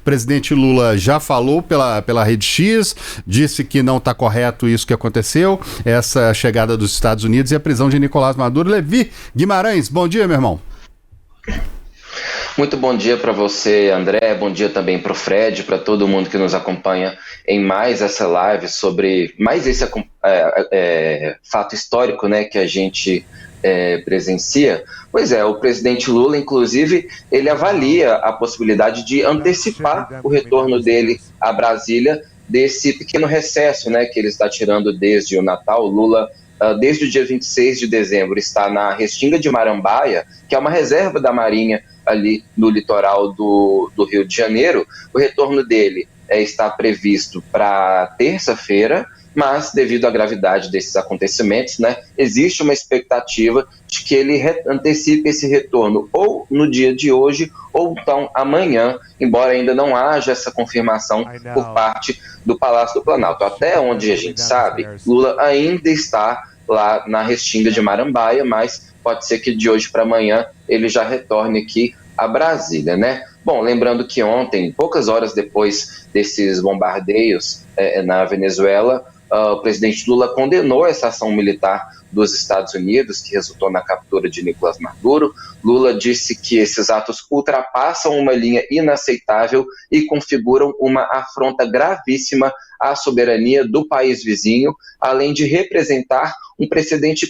presidente Lula já falou pela Rede X, disse que não está correto isso que aconteceu, essa chegada dos Estados Unidos e a prisão de Nicolás Maduro. Levi Guimarães, bom dia, meu irmão. Muito bom dia para você, André, bom dia também para o Fred, para todo mundo que nos acompanha em mais essa live sobre mais esse fato histórico, né, que a gente presencia. Pois é, o presidente Lula, inclusive, ele avalia a possibilidade de antecipar o retorno dele a Brasília desse pequeno recesso, né, que ele está tirando desde o Natal. O Lula, desde o dia 26 de dezembro, está na Restinga de Marambaia, que é uma reserva da Marinha ali no litoral do Rio de Janeiro. O retorno dele está previsto para terça-feira, mas devido à gravidade desses acontecimentos, né, existe uma expectativa de que ele antecipe esse retorno ou no dia de hoje ou então amanhã, embora ainda não haja essa confirmação por parte do Palácio do Planalto. Até onde a gente sabe, Lula ainda está lá na Restinga de Marambaia, mas pode ser que de hoje para amanhã ele já retorne aqui a Brasília, né? Bom, lembrando que ontem, poucas horas depois desses bombardeios na Venezuela, o presidente Lula condenou essa ação militar dos Estados Unidos, que resultou na captura de Nicolás Maduro. Lula disse que esses atos ultrapassam uma linha inaceitável e configuram uma afronta gravíssima à soberania do país vizinho, além de representar um precedente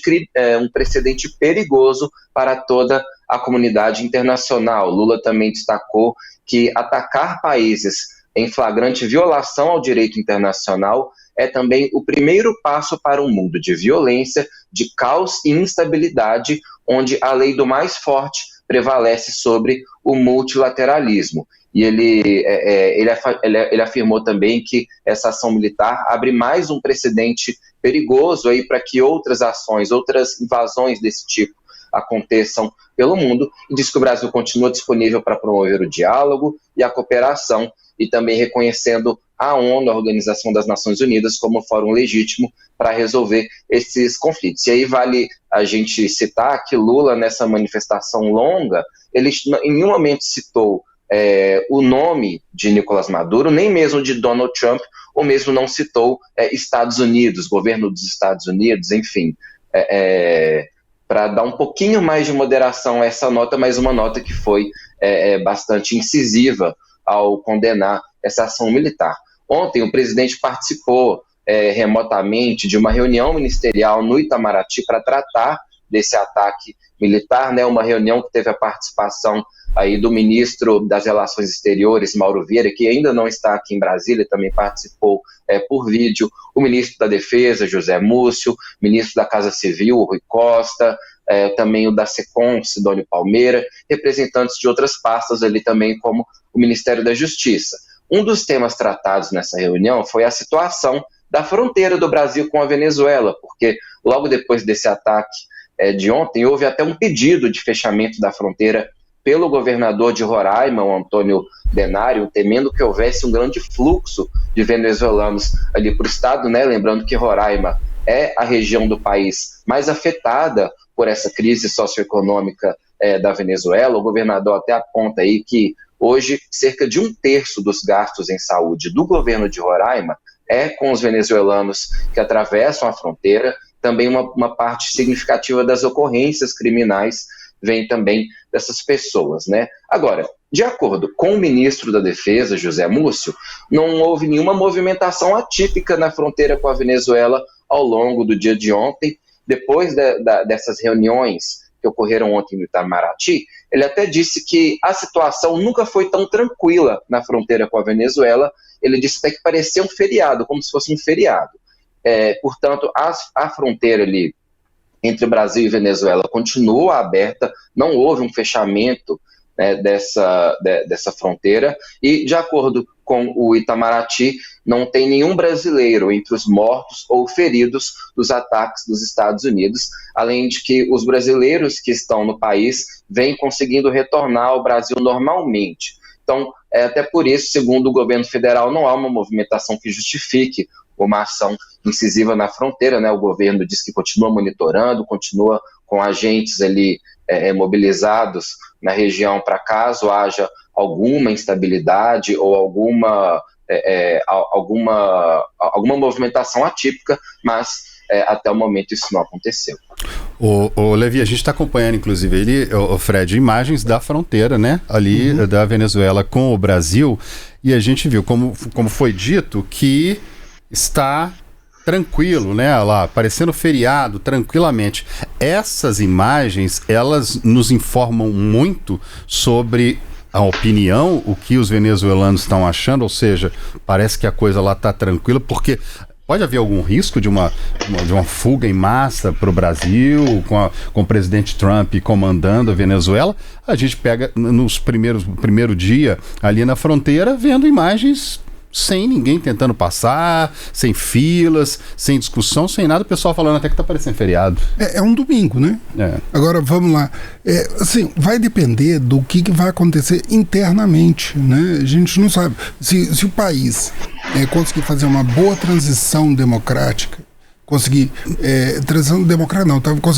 perigoso para toda a comunidade internacional. Lula também destacou que atacar países em flagrante violação ao direito internacional é também o primeiro passo para um mundo de violência, de caos e instabilidade, onde a lei do mais forte prevalece sobre o multilateralismo. E ele afirmou também que essa ação militar abre mais um precedente perigoso aí para que outras ações, outras invasões desse tipo aconteçam pelo mundo, e diz que o Brasil continua disponível para promover o diálogo e a cooperação, e também reconhecendo a ONU, a Organização das Nações Unidas, como fórum legítimo para resolver esses conflitos. E aí vale a gente citar que Lula, nessa manifestação longa, ele em nenhum momento citou o nome de Nicolás Maduro, nem mesmo de Donald Trump, ou mesmo não citou Estados Unidos, governo dos Estados Unidos, enfim, para dar um pouquinho mais de moderação a essa nota, mas uma nota que foi bastante incisiva ao condenar essa ação militar. Ontem o presidente participou remotamente de uma reunião ministerial no Itamaraty para tratar desse ataque militar, né? Uma reunião que teve a participação aí do ministro das Relações Exteriores, Mauro Vieira, que ainda não está aqui em Brasília, também participou por vídeo, o ministro da Defesa, José Múcio, ministro da Casa Civil, Rui Costa, também o da SECOM, Sidônio Palmeira, representantes de outras pastas ali também, como o Ministério da Justiça. Um dos temas tratados nessa reunião foi a situação da fronteira do Brasil com a Venezuela, porque logo depois desse ataque de ontem, houve até um pedido de fechamento da fronteira pelo governador de Roraima, o Antônio Denário, temendo que houvesse um grande fluxo de venezuelanos ali para o estado, né? Lembrando que Roraima é a região do país mais afetada por essa crise socioeconômica da Venezuela. O governador até aponta aí que hoje cerca de 1/3 dos gastos em saúde do governo de Roraima é com os venezuelanos que atravessam a fronteira. Também uma parte significativa das ocorrências criminais vem também dessas pessoas, né? Agora, de acordo com o ministro da Defesa, José Múcio, não houve nenhuma movimentação atípica na fronteira com a Venezuela ao longo do dia de ontem. Depois dessas reuniões que ocorreram ontem no Itamaraty, ele até disse que a situação nunca foi tão tranquila na fronteira com a Venezuela. Ele disse até que parecia um feriado, como se fosse um feriado. Portanto, a fronteira ali entre Brasil e Venezuela continua aberta, não houve um fechamento, né, dessa fronteira, e de acordo com o Itamaraty, não tem nenhum brasileiro entre os mortos ou feridos dos ataques dos Estados Unidos, além de que os brasileiros que estão no país vêm conseguindo retornar ao Brasil normalmente. Então, até por isso, segundo o governo federal, não há uma movimentação que justifique uma ação incisiva na fronteira, né? O governo diz que continua monitorando, continua com agentes ali mobilizados na região para caso haja alguma instabilidade ou alguma movimentação atípica, mas até o momento isso não aconteceu. O Levi, a gente está acompanhando, inclusive, o Fred, imagens da fronteira, né, ali da Venezuela com o Brasil, e a gente viu, como foi dito, que está tranquilo, né, lá, parecendo feriado, tranquilamente. Essas imagens, elas nos informam muito sobre a opinião, o que os venezuelanos estão achando, ou seja, parece que a coisa lá está tranquila, porque pode haver algum risco de uma fuga em massa para o Brasil, com o presidente Trump comandando a Venezuela. A gente pega primeiro dia ali na fronteira, vendo imagens sem ninguém tentando passar, sem filas, sem discussão, sem nada, o pessoal falando até que está parecendo feriado. É um domingo, né? Agora, vamos lá. Assim, vai depender do que vai acontecer internamente, né? A gente não sabe. Se o país conseguir fazer uma boa transição democrática, conseguir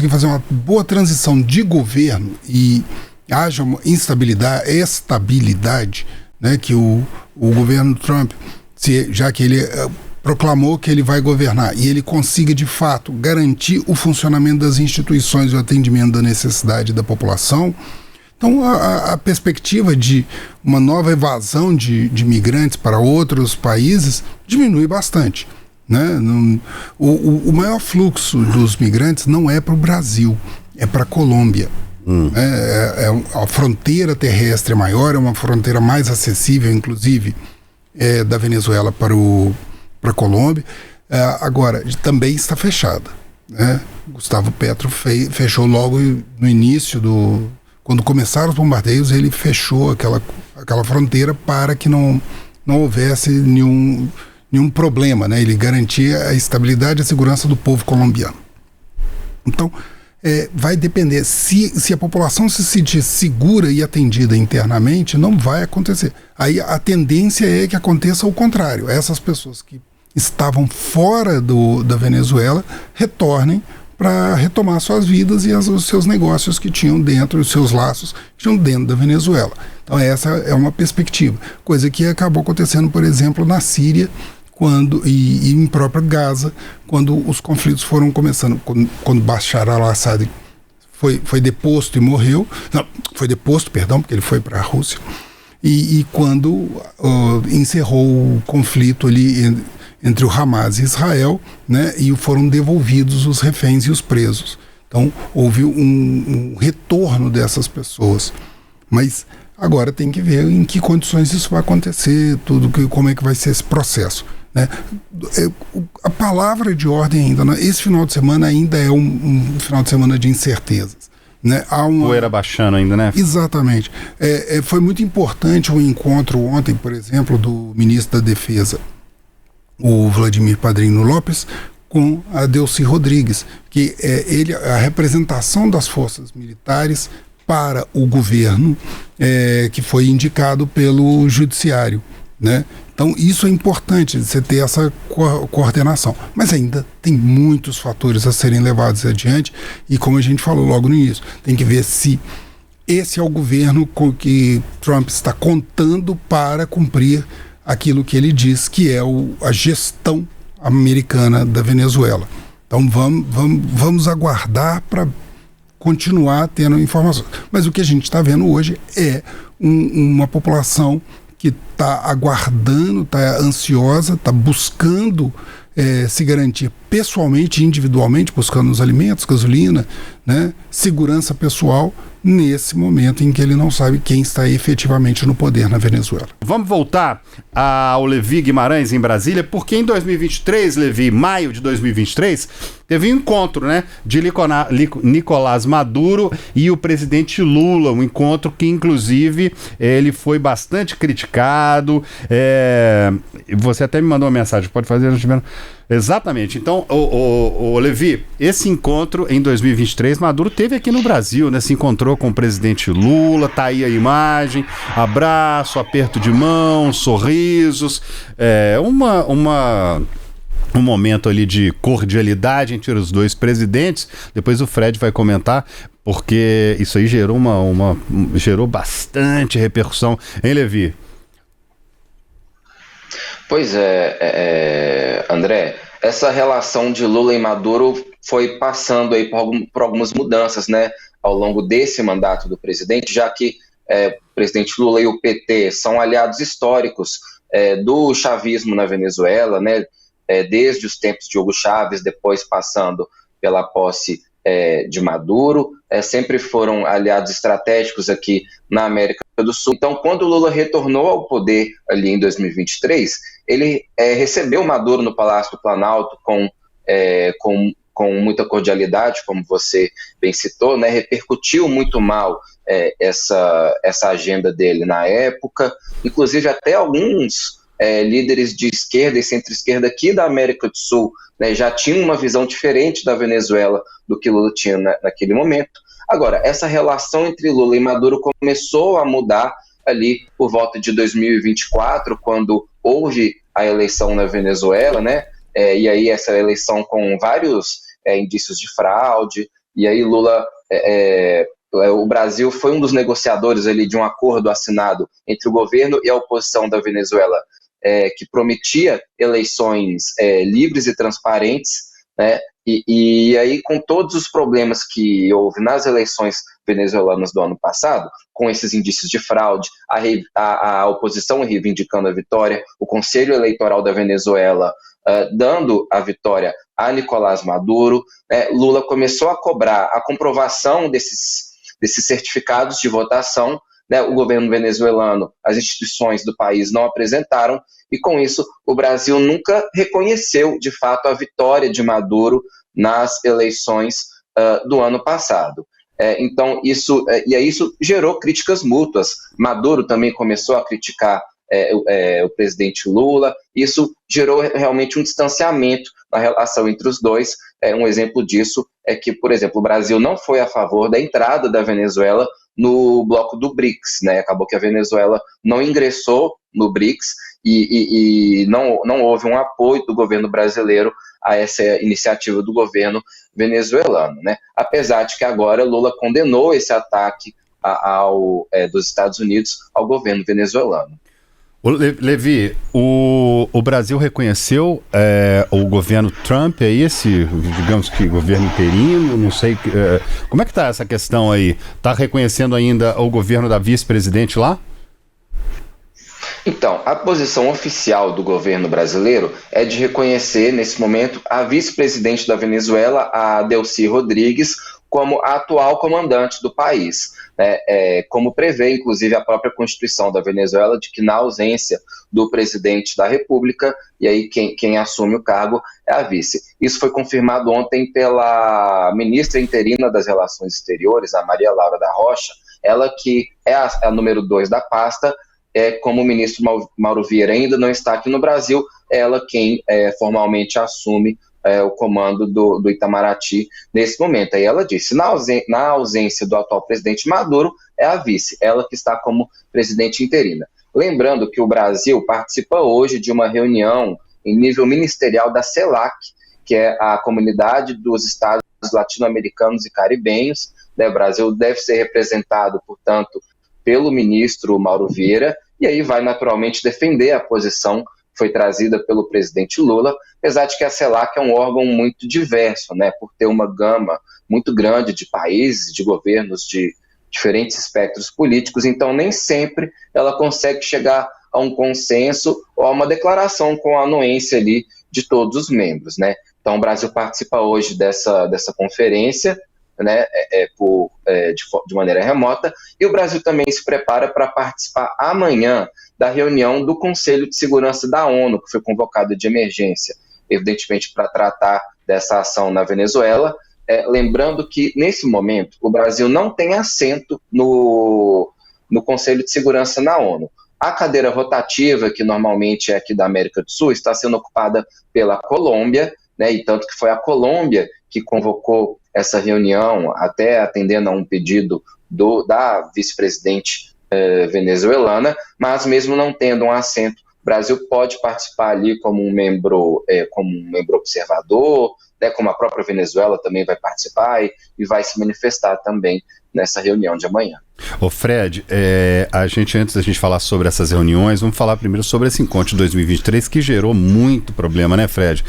fazer uma boa transição de governo e haja uma estabilidade, né, que o governo Trump, já que ele proclamou que ele vai governar e ele consiga de fato garantir o funcionamento das instituições e o atendimento da necessidade da população, então a perspectiva de uma nova evasão de migrantes para outros países diminui bastante, né? O maior fluxo dos migrantes não é para o Brasil, é para a Colômbia. A fronteira terrestre é maior, é uma fronteira mais acessível, inclusive, da Venezuela para a Colômbia. Agora, também está fechada, né? Gustavo Petro fechou logo no início quando começaram os bombardeios, ele fechou aquela fronteira para que não houvesse nenhum problema, né? Ele garantia a estabilidade e a segurança do povo colombiano. Então, vai depender. Se a população se sentir segura e atendida internamente, não vai acontecer. Aí a tendência é que aconteça o contrário. Essas pessoas que estavam fora da Venezuela retornem para retomar suas vidas e os seus negócios que tinham dentro, os seus laços que tinham dentro da Venezuela. Então essa é uma perspectiva. Coisa que acabou acontecendo, por exemplo, na Síria, e em própria Gaza, quando os conflitos foram começando, quando Bashar al-Assad foi deposto e morreu, porque ele foi para a Rússia, e quando encerrou o conflito ali entre o Hamas e Israel, né, e foram devolvidos os reféns e os presos. Então houve um retorno dessas pessoas, mas agora tem que ver em que condições isso vai acontecer, como é que vai ser esse processo, né? A palavra de ordem ainda, né? Esse final de semana ainda é um final de semana de incertezas, né? Poeira baixando ainda, né? Exatamente. Foi muito importante o encontro ontem, por exemplo, do ministro da Defesa, o Vladimir Padrino Lopes, com a Delcy Rodrigues, que a representação das forças militares para o governo, que foi indicado pelo judiciário, né? Então isso é importante, você ter essa coordenação, mas ainda tem muitos fatores a serem levados adiante, e como a gente falou logo no início, tem que ver se esse é o governo com que Trump está contando para cumprir aquilo que ele diz que é a gestão americana da Venezuela. Então vamos aguardar para continuar tendo informações. Mas o que a gente está vendo hoje é uma população que está aguardando, está ansiosa, está buscando se garantir pessoalmente, individualmente, buscando os alimentos, gasolina, né, segurança pessoal, nesse momento em que ele não sabe quem está efetivamente no poder na Venezuela. Vamos voltar ao Levi Guimarães em Brasília, porque em 2023, Levi, maio de 2023, teve um encontro, né, de Nicolás Maduro e o presidente Lula, um encontro que inclusive ele foi bastante criticado, você até me mandou uma mensagem, pode fazer, exatamente. Então, o Levi, esse encontro em 2023, Maduro teve aqui no Brasil, né? Se encontrou com o presidente Lula, tá aí a imagem, abraço, aperto de mão, sorrisos, um momento ali de cordialidade entre os dois presidentes. Depois o Fred vai comentar, Porque isso aí gerou gerou bastante repercussão, hein, Levi? Pois é, André, essa relação de Lula e Maduro foi passando aí por algumas mudanças, né, ao longo desse mandato do presidente, já que o presidente Lula e o PT são aliados históricos do chavismo na Venezuela, né, desde os tempos de Hugo Chávez, depois passando pela posse de Maduro, sempre foram aliados estratégicos aqui na América do Sul. Então, quando o Lula retornou ao poder ali em 2023, ele recebeu Maduro no Palácio do Planalto com muita cordialidade, como você bem citou, né? Repercutiu muito mal essa agenda dele na época, inclusive até alguns líderes de esquerda e centro-esquerda aqui da América do Sul, né, já tinham uma visão diferente da Venezuela do que Lula tinha naquele momento. Agora, essa relação entre Lula e Maduro começou a mudar ali por volta de 2024, quando houve a eleição na Venezuela, né? E aí essa eleição com vários indícios de fraude, e aí Lula... o Brasil foi um dos negociadores ali de um acordo assinado entre o governo e a oposição da Venezuela, que prometia eleições livres e transparentes, né? E aí, com todos os problemas que houve nas eleições venezuelanas do ano passado, com esses indícios de fraude, a oposição reivindicando a vitória, o Conselho Eleitoral da Venezuela dando a vitória a Nicolás Maduro, Lula começou a cobrar a comprovação desses certificados de votação, né? O governo venezuelano, as instituições do país não apresentaram, e com isso o Brasil nunca reconheceu de fato a vitória de Maduro nas eleições do ano passado. Então isso gerou críticas mútuas. Maduro também começou a criticar o presidente Lula. Isso gerou realmente um distanciamento na relação entre os dois. Um exemplo disso é que, por exemplo, o Brasil não foi a favor da entrada da Venezuela no bloco do BRICS, né? Acabou que a Venezuela não ingressou no BRICS e não houve um apoio do governo brasileiro a essa iniciativa do governo venezuelano, né? Apesar de que agora Lula condenou esse ataque dos Estados Unidos ao governo venezuelano. Levi, o Brasil reconheceu o governo Trump, digamos que governo interino, não sei, como é que está essa questão aí? Está reconhecendo ainda o governo da vice-presidente lá? Então, a posição oficial do governo brasileiro é de reconhecer, nesse momento, a vice-presidente da Venezuela, a Delcy Rodrigues, como a atual comandante do país, né? Como prevê, inclusive, a própria Constituição da Venezuela, de que na ausência do presidente da República, e aí quem assume o cargo é a vice. Isso foi confirmado ontem pela ministra interina das Relações Exteriores, a Maria Laura da Rocha, ela que é a número 2 da pasta. Como o ministro Mauro Vieira ainda não está aqui no Brasil, ela quem formalmente assume o comando do Itamaraty nesse momento. Aí ela disse, na ausência do atual presidente Maduro, é a vice, ela que está como presidente interina. Lembrando que o Brasil participa hoje de uma reunião em nível ministerial da CELAC, que é a Comunidade dos Estados Latino-Americanos e Caribenhos, né? O Brasil deve ser representado, portanto, pelo ministro Mauro Vieira, e aí vai naturalmente defender a posição que foi trazida pelo presidente Lula, apesar de que a CELAC é um órgão muito diverso, né, por ter uma gama muito grande de países, de governos de diferentes espectros políticos, então nem sempre ela consegue chegar a um consenso ou a uma declaração com a anuência ali de todos os membros, né? Então o Brasil participa hoje dessa conferência, né, de maneira remota, e o Brasil também se prepara para participar amanhã da reunião do Conselho de Segurança da ONU, que foi convocado de emergência, evidentemente para tratar dessa ação na Venezuela, lembrando que, nesse momento, o Brasil não tem assento no Conselho de Segurança na ONU. A cadeira rotativa, que normalmente é aqui da América do Sul, está sendo ocupada pela Colômbia, né, e tanto que foi a Colômbia que convocou essa reunião, até atendendo a um pedido da vice-presidente venezuelana, mas mesmo não tendo um assento, o Brasil pode participar ali como um membro observador, né, como a própria Venezuela também vai participar e vai se manifestar também nessa reunião de amanhã. Ô Fred, antes da gente falar sobre essas reuniões, vamos falar primeiro sobre esse encontro de 2023 que gerou muito problema, né, Fred?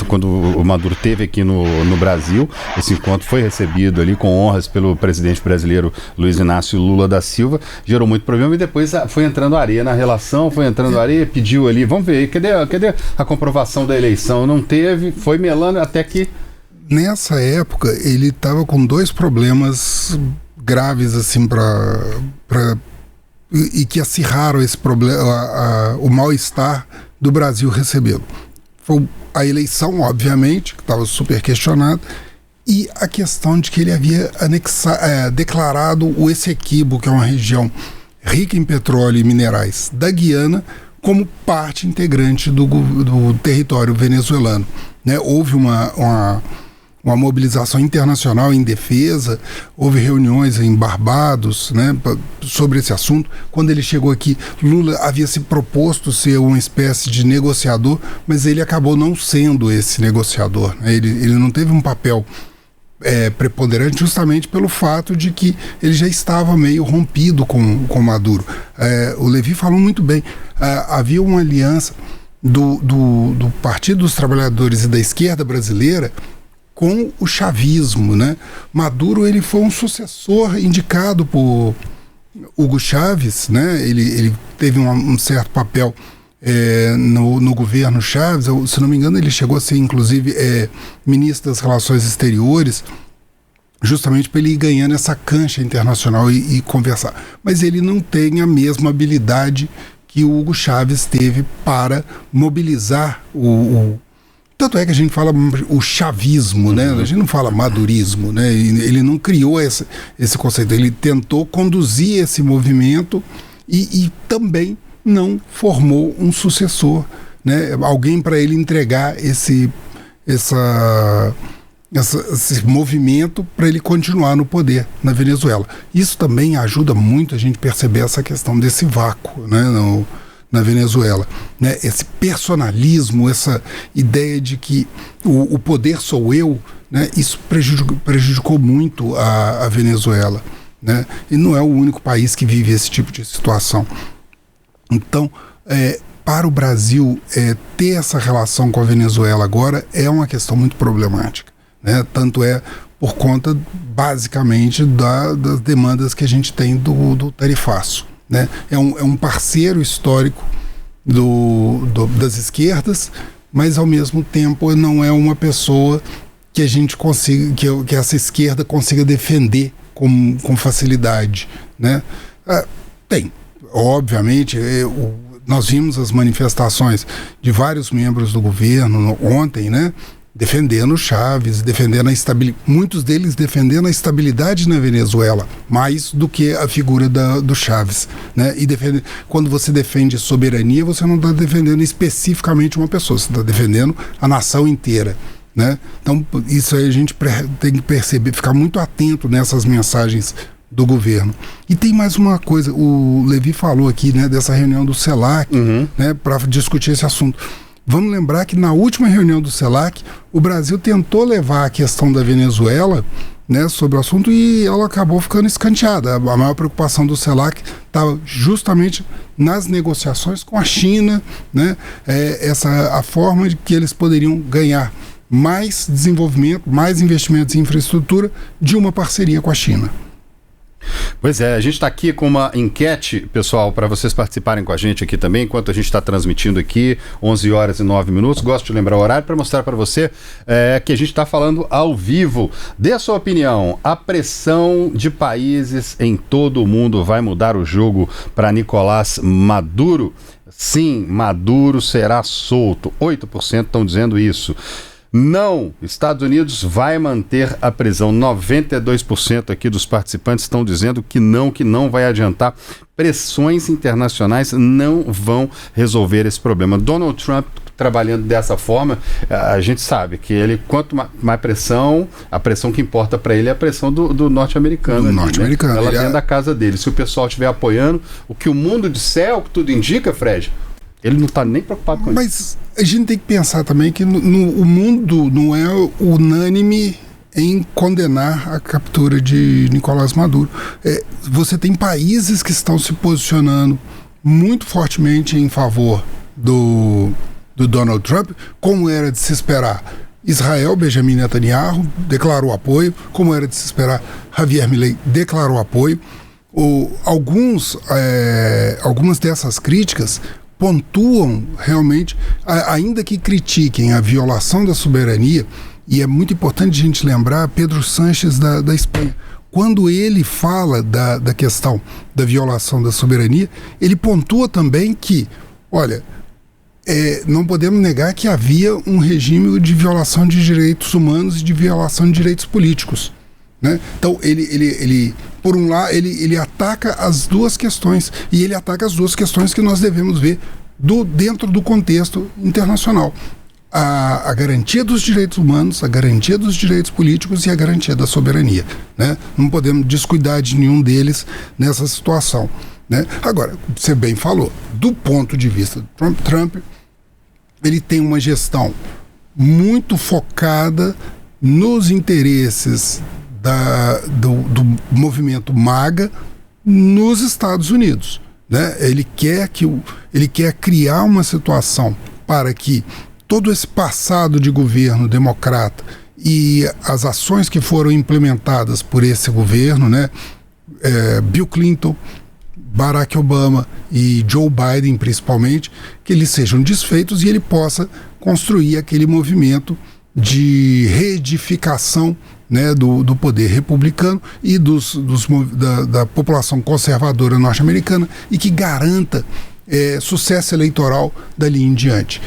Quando o Maduro esteve aqui no Brasil, esse encontro foi recebido ali com honras pelo presidente brasileiro Luiz Inácio Lula da Silva, gerou muito problema e depois foi entrando areia na relação, pediu ali, vamos ver, cadê a comprovação da eleição? Não teve, foi melando até que... Nessa época, ele estava com dois problemas graves, assim, e que acirraram esse problema, o mal-estar do Brasil recebê-lo. Foi a eleição, obviamente, que estava super questionada, e a questão de que ele havia declarado o Essequibo, que é uma região rica em petróleo e minerais da Guiana, como parte integrante do território venezuelano, né? Houve uma mobilização internacional em defesa, houve reuniões em Barbados, né, sobre esse assunto. Quando ele chegou aqui, Lula havia se proposto ser uma espécie de negociador, mas ele acabou não sendo esse negociador, né? Ele não teve um papel preponderante justamente pelo fato de que ele já estava meio rompido com Maduro. O Levi falou muito bem, havia uma aliança do Partido dos Trabalhadores e da esquerda brasileira com o chavismo, né? Maduro, ele foi um sucessor indicado por Hugo Chávez, né? Ele teve um certo papel no governo Chávez. Se não me engano, ele chegou a ser, inclusive, ministro das Relações Exteriores, justamente para ele ir ganhando essa cancha internacional e conversar. Mas ele não tem a mesma habilidade que o Hugo Chávez teve para mobilizar Tanto é que a gente fala o chavismo, né? A gente não fala madurismo, né? Ele não criou esse conceito, ele tentou conduzir esse movimento e também não formou um sucessor, né? Alguém para ele entregar esse movimento para ele continuar no poder na Venezuela. Isso também ajuda muito a gente perceber essa questão desse vácuo, né? Na Venezuela, né? Esse personalismo, essa ideia de que o poder sou eu, né? Isso prejudicou muito a Venezuela, né? E não é o único país que vive esse tipo de situação. Então, para o Brasil, ter essa relação com a Venezuela agora é uma questão muito problemática, né? Tanto é por conta, basicamente, das demandas que a gente tem do tarifaço, né? É um parceiro histórico das esquerdas, mas ao mesmo tempo não é uma pessoa que a gente consiga, que essa esquerda consiga defender com facilidade, né? Obviamente, nós vimos as manifestações de vários membros do governo ontem, né? Defendendo Chávez, defendendo muitos deles defendendo a estabilidade na Venezuela, mais do que a figura do Chávez, né? E quando você defende soberania, você não está defendendo especificamente uma pessoa, você está defendendo a nação inteira, né? Então, isso aí a gente tem que perceber, ficar muito atento nessas mensagens do governo. E tem mais uma coisa, o Levi falou aqui, né, dessa reunião do CELAC, né, para discutir esse assunto. Vamos lembrar que na última reunião do CELAC, o Brasil tentou levar a questão da Venezuela, né, sobre o assunto, e ela acabou ficando escanteada. A maior preocupação do CELAC estava justamente nas negociações com a China, né, a forma de que eles poderiam ganhar mais desenvolvimento, mais investimentos em infraestrutura de uma parceria com a China. Pois é, a gente está aqui com uma enquete, pessoal, para vocês participarem com a gente aqui também, enquanto a gente está transmitindo aqui, 11 horas e 9 minutos. Gosto de lembrar o horário para mostrar para você que a gente está falando ao vivo. Dê a sua opinião. A pressão de países em todo o mundo vai mudar o jogo para Nicolás Maduro? Sim, Maduro será solto. 8% estão dizendo isso. Não, Estados Unidos vai manter a prisão. 92% aqui dos participantes estão dizendo que não vai adiantar. Pressões internacionais não vão resolver esse problema. Donald Trump trabalhando dessa forma, a gente sabe que ele, quanto mais pressão, a pressão que importa para ele é a pressão do norte-americano. Norte-americano. Ela dentro da casa dele. Se o pessoal estiver apoiando, o que o mundo disser, o que tudo indica, Fred, Ele não está nem preocupado com isso. Mas a gente tem que pensar também que o mundo não é unânime em condenar a captura de Nicolás Maduro. Você tem países que estão se posicionando muito fortemente em favor do Donald Trump, como era de se esperar. Israel, Benjamin Netanyahu, declarou apoio, como era de se esperar. Javier Milei declarou apoio. Algumas dessas críticas pontuam realmente, ainda que critiquem a violação da soberania, e é muito importante a gente lembrar Pedro Sánchez da Espanha. Quando ele fala da questão da violação da soberania, ele pontua também que, olha, não podemos negar que havia um regime de violação de direitos humanos e de violação de direitos políticos, né? Então, ele por um lado, ele ataca as duas questões, e ele ataca as duas questões que nós devemos ver dentro do contexto internacional. A garantia dos direitos humanos, a garantia dos direitos políticos e a garantia da soberania, né? Não podemos descuidar de nenhum deles nessa situação, né? Agora, você bem falou, do ponto de vista do Trump, ele tem uma gestão muito focada nos interesses do movimento MAGA nos Estados Unidos, né? Ele quer criar uma situação para que todo esse passado de governo democrata e as ações que foram implementadas por esse governo, né? Bill Clinton, Barack Obama e Joe Biden principalmente, que eles sejam desfeitos e ele possa construir aquele movimento de reedificação, né, do poder republicano e da população conservadora norte-americana, e que garanta sucesso eleitoral dali em diante.